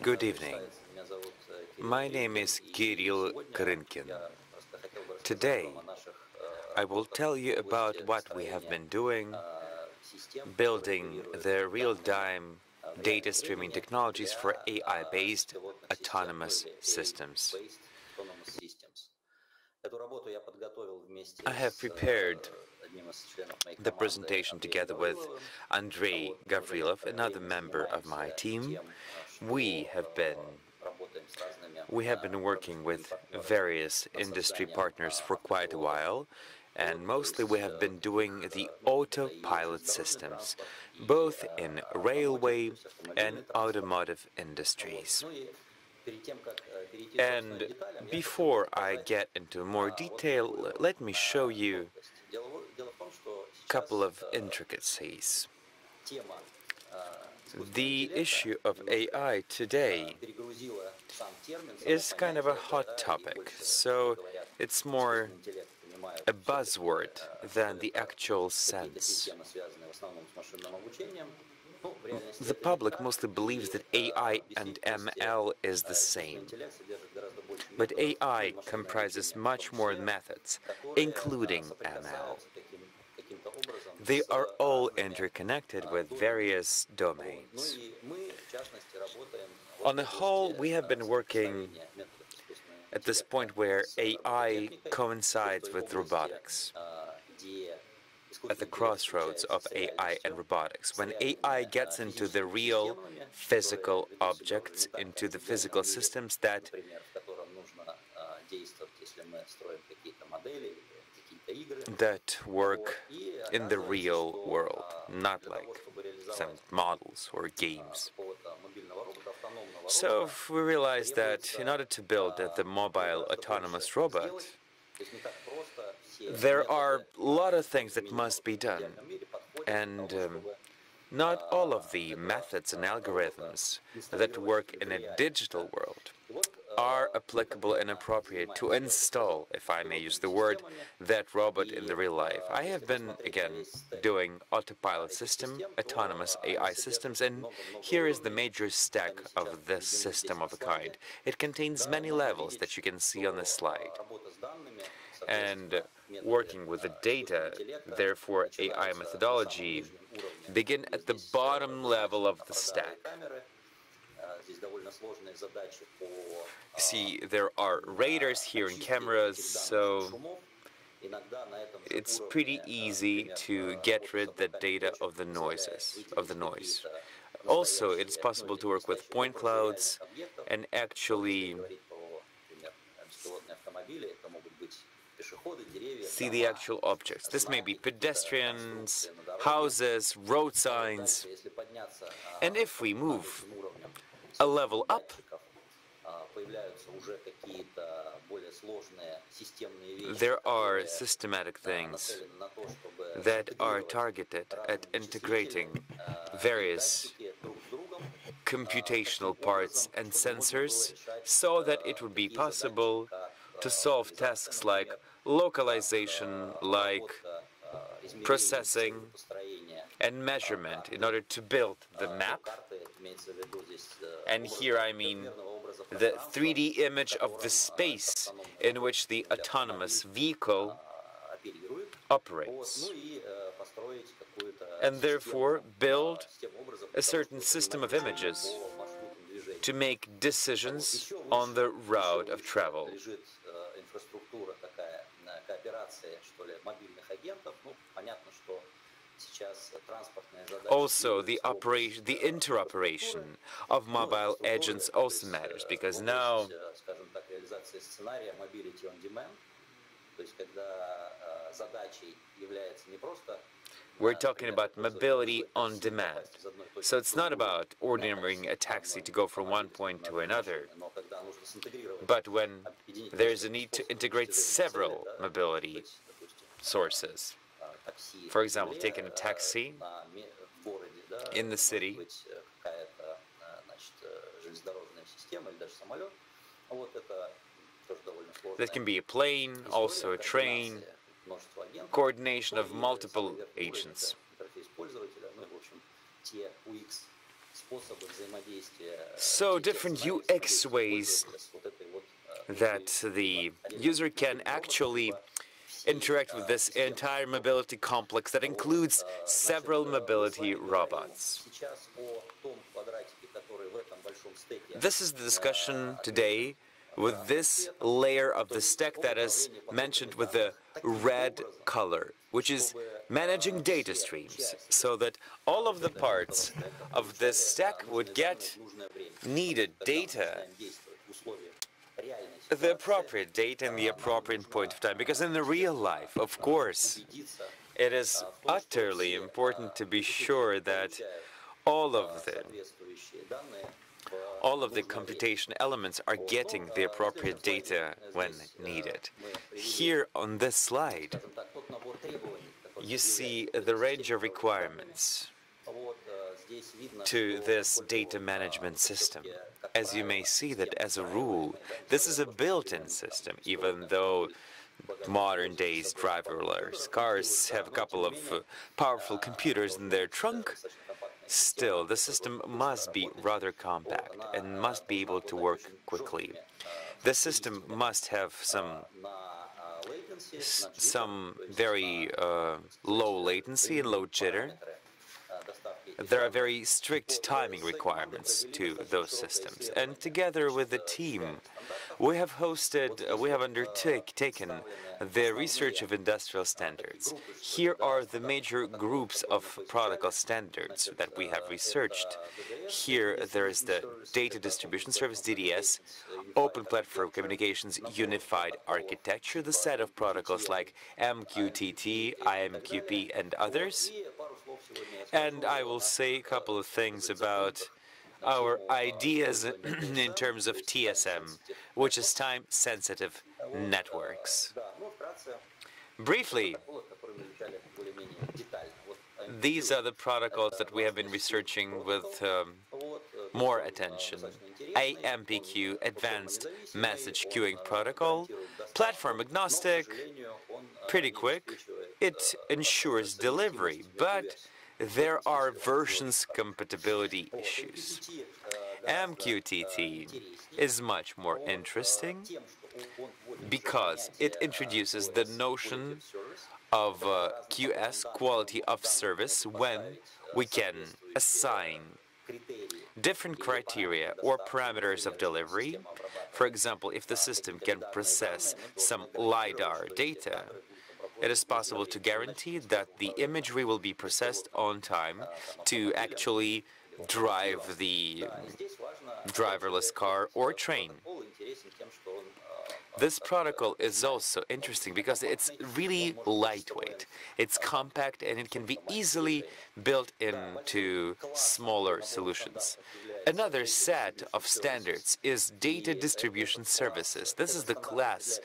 Good evening. My name is Kiril Krinkin. Today, I will tell you about what we have been doing, building the real-time data streaming technologies for AI-based autonomous systems. I have prepared the presentation together with Andrei Gavrilov, another member of my team. We have been working with various industry partners for quite a while, and mostly we have been doing the autopilot systems, both in railway and automotive industries. And before I get into more detail, let me show you a couple of intricacies. The issue of AI today is kind of a hot topic, so it's more a buzzword than the actual sense. The public mostly believes that AI and ML is the same, but AI comprises much more methods, including ML. They are all interconnected with various domains. On the whole, we have been working at this point where AI coincides with robotics, at the crossroads of AI and robotics. When AI gets into the real physical objects, into the physical systems that work in the real world, not like some models or games. So we realized that in order to build the mobile autonomous robot, there are a lot of things that must be done, and not all of the methods and algorithms that work in a digital world are applicable and appropriate to install, if I may use the word, that robot in the real life. I have been, again, doing autopilot system, autonomous AI systems, and here is the major stack of this system of a kind. It contains many levels that you can see on this slide. And working with the data, therefore AI methodology, begin at the bottom level of the stack. See, there are radars here and cameras, so it's pretty easy to get rid of the data of the noise. Also, it's possible to work with point clouds and actually see the actual objects. This may be pedestrians, houses, road signs. And if we move a level up, there are systematic things that are targeted at integrating various computational parts and sensors so that it would be possible to solve tasks like localization, like processing and measurement in order to build the map. And here I mean the 3D image of the space in which the autonomous vehicle operates, and therefore build a certain system of images to make decisions on the route of travel. Also, the interoperation of mobile agents also matters, because now we're talking about mobility on demand. So it's not about ordering a taxi to go from one point to another, but when there's a need to integrate several mobility sources. For example, taking a taxi in the city, that can be a plane, also a train, coordination of multiple agents. So different UX ways that the user can actually interact with this entire mobility complex that includes several mobility robots. This is the discussion today with this layer of the stack that is mentioned with the red color, which is managing data streams, so that all of the parts of this stack would get needed data, the appropriate data in the appropriate point of time. Because in the real life, of course, it is utterly important to be sure that all of the computation elements are getting the appropriate data when needed. Here on this slide, you see the range of requirements to this data management system. As you may see that as a rule, this is a built-in system, even though modern days driverless cars have a couple of powerful computers in their trunk. Still, the system must be rather compact and must be able to work quickly. The system must have some very low latency latency, low jitter. There are very strict timing requirements to those systems. And together with the team, we have undertaken the research of industrial standards. Here are the major groups of protocol standards that we have researched. Here there is the Data Distribution Service, DDS, Open Platform Communications Unified Architecture, the set of protocols like MQTT, IMQP, and others. And I will say a couple of things about our ideas in terms of TSM, which is time-sensitive networks. Briefly, these are the protocols that we have been researching with more attention. AMPQ, Advanced Message Queuing Protocol, platform agnostic, pretty quick. It ensures delivery, but there are versions compatibility issues. MQTT is much more interesting because it introduces the notion of QS, quality of service, when we can assign different criteria or parameters of delivery. For example, if the system can process some LiDAR data, it is possible to guarantee that the imagery will be processed on time to actually drive the driverless car or train. This protocol is also interesting because it's really lightweight, it's compact, and it can be easily built into smaller solutions. Another set of standards is Data Distribution Services. This is the class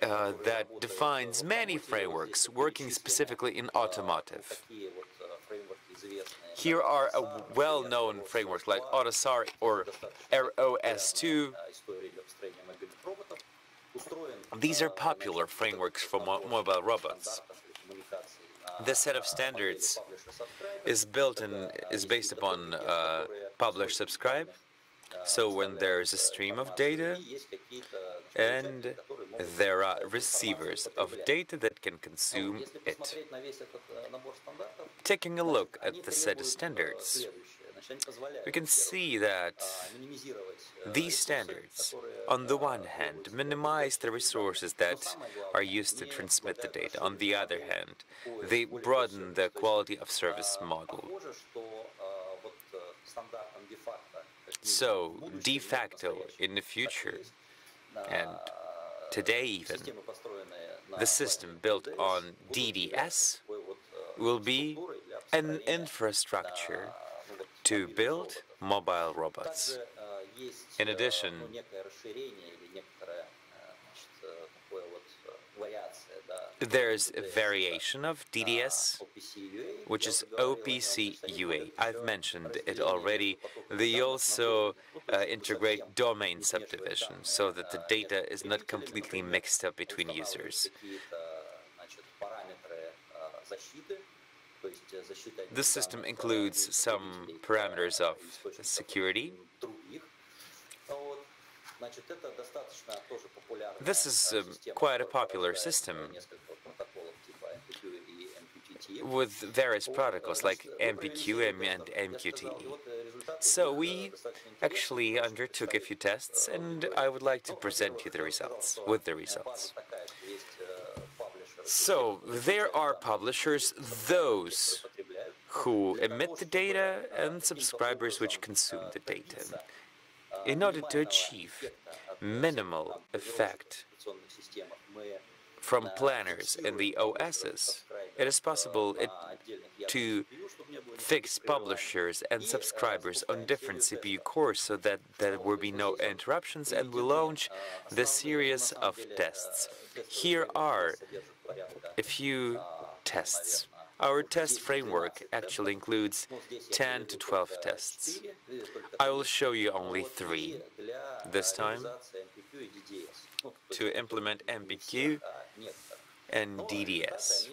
that defines many frameworks working specifically in automotive. Here are well-known frameworks like AutoSAR or ROS2. These are popular frameworks for mobile robots. This set of standards is based upon publish subscribe. So when there is a stream of data and there are receivers of data that can consume it. Taking a look at the set of standards, we can see that these standards, on the one hand, minimize the resources that are used to transmit the data. On the other hand, they broaden the quality of service model. So, de facto, in the future, and today even, the system built on DDS will be an infrastructure to build mobile robots. In addition, there's a variation of DDS, which is OPC UA. I've mentioned it already. They also integrate domain subdivision so that the data is not completely mixed up between users. This system includes some parameters of security. This is quite a popular system with various protocols like MPQM and MQTE. So we actually undertook a few tests, and I would like to present you the results, with the results. So there are publishers, those who emit the data, and subscribers which consume the data. In order to achieve minimal effect from planners in the OSs, it is possible to fix publishers and subscribers on different CPU cores so that there will be no interruptions, and we launch this series of tests. Here are a few tests. Our test framework actually includes 10 to 12 tests. I will show you only 3 this time to implement MPQ and DDS.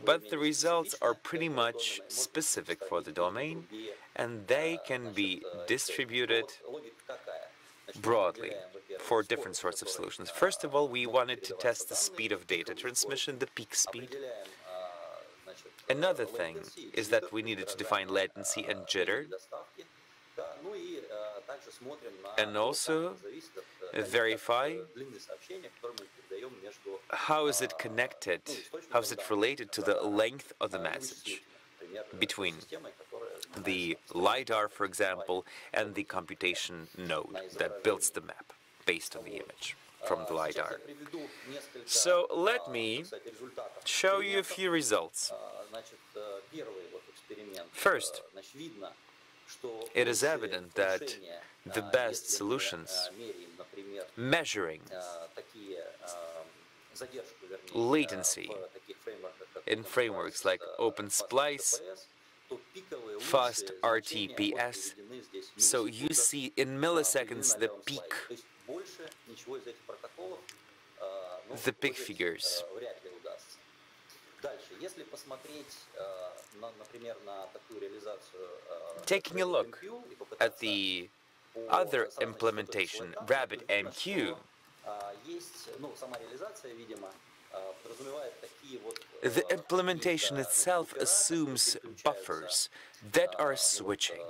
But the results are pretty much specific for the domain, and they can be distributed broadly for different sorts of solutions. First of all, we wanted to test the speed of data transmission, the peak speed. Another thing is that we needed to define latency and jitter, and also verify how is it connected, how is it related to the length of the message between the LiDAR, for example, and the computation node that builds the map based on the image from the LiDAR. So let me show you a few results. First, it is evident that the best solutions measuring latency in frameworks like OpenSplice, fast RTPS, so you see in milliseconds the peak figures. Taking a look at the other implementation, RabbitMQ, the implementation itself assumes buffers that are switching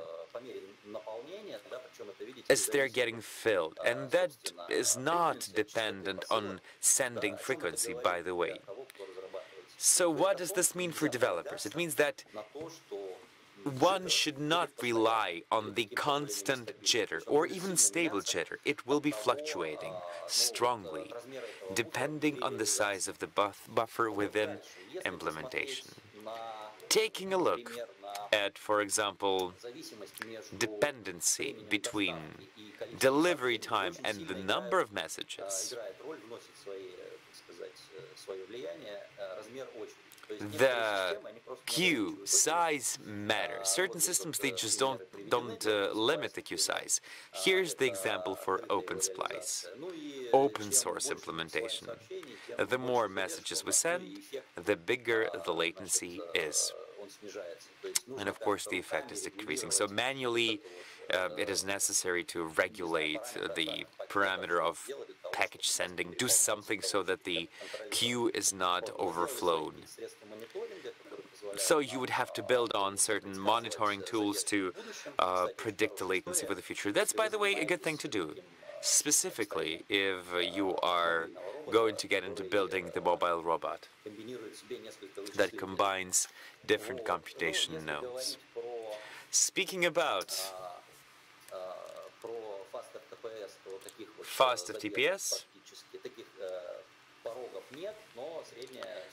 as they're getting filled, and that is not dependent on sending frequency, by the way. So what does this mean for developers? It means that one should not rely on the constant jitter or even stable jitter. It will be fluctuating strongly depending on the size of the buffer within implementation. Taking a look at, for example, dependency between delivery time and the number of messages, the queue size matters. Certain systems, they just don't limit the queue size. Here's the example for OpenSplice, open source implementation. The more messages we send, the bigger the latency is. And of course the effect is decreasing. So manually it is necessary to regulate the parameter of package sending, do something so that the queue is not overflowed. So you would have to build on certain monitoring tools to predict the latency for the future. That's, by the way, a good thing to do, specifically if you are going to get into building the mobile robot that combines different computation nodes. Speaking about fast FTPS,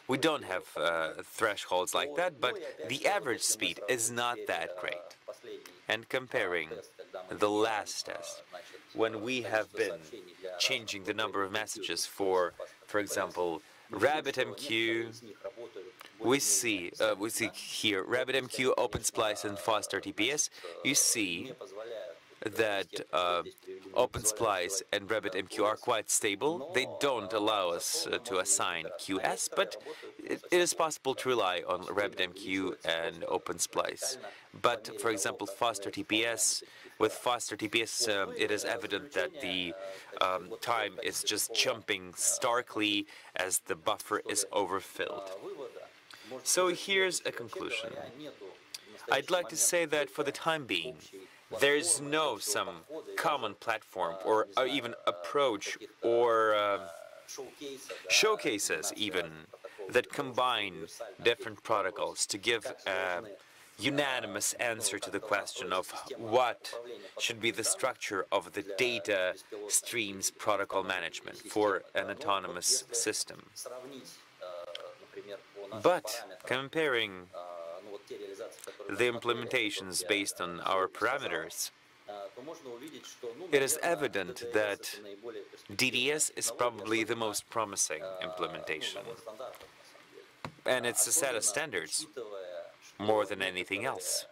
we don't have thresholds like that, but the average speed is not that great. And comparing the last test, when we have been changing the number of messages for example, RabbitMQ, we see here RabbitMQ, OpenSplice, and fast RTPS. You see that OpenSplice and RabbitMQ are quite stable. They don't allow us to assign QS, but it is possible to rely on RabbitMQ and OpenSplice. But, for example, faster TPS, with faster TPS, it is evident that the time is just jumping starkly as the buffer is overfilled. So here's a conclusion. I'd like to say that for the time being, there's no some common platform or even approach or showcases even that combine different protocols to give a unanimous answer to the question of what should be the structure of the data streams protocol management for an autonomous system. But comparing the implementations based on our parameters, it is evident that DDS is probably the most promising implementation. And it's a set of standards more than anything else.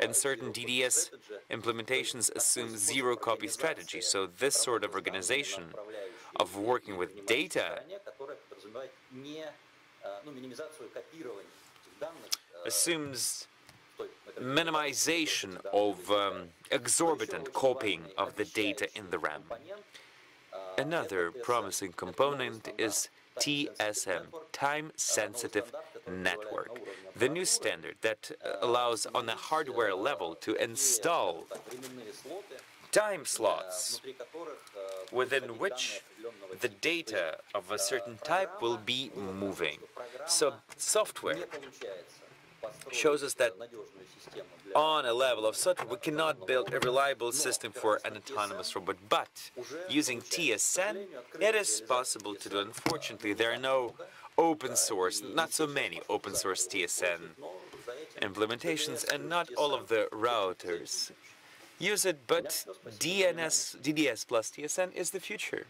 And certain DDS implementations assume zero-copy strategy, so this sort of organization of working with data assumes minimization of exorbitant copying of the data in the RAM. Another promising component is TSN, time-sensitive network, the new standard that allows on a hardware level to install time slots within which the data of a certain type will be moving. So software shows us that on a level of software we cannot build a reliable system for an autonomous robot, but using TSN it is possible to do. Unfortunately, there are no open source, not so many open source TSN implementations, and not all of the routers use it, but DDS plus TSN is the future.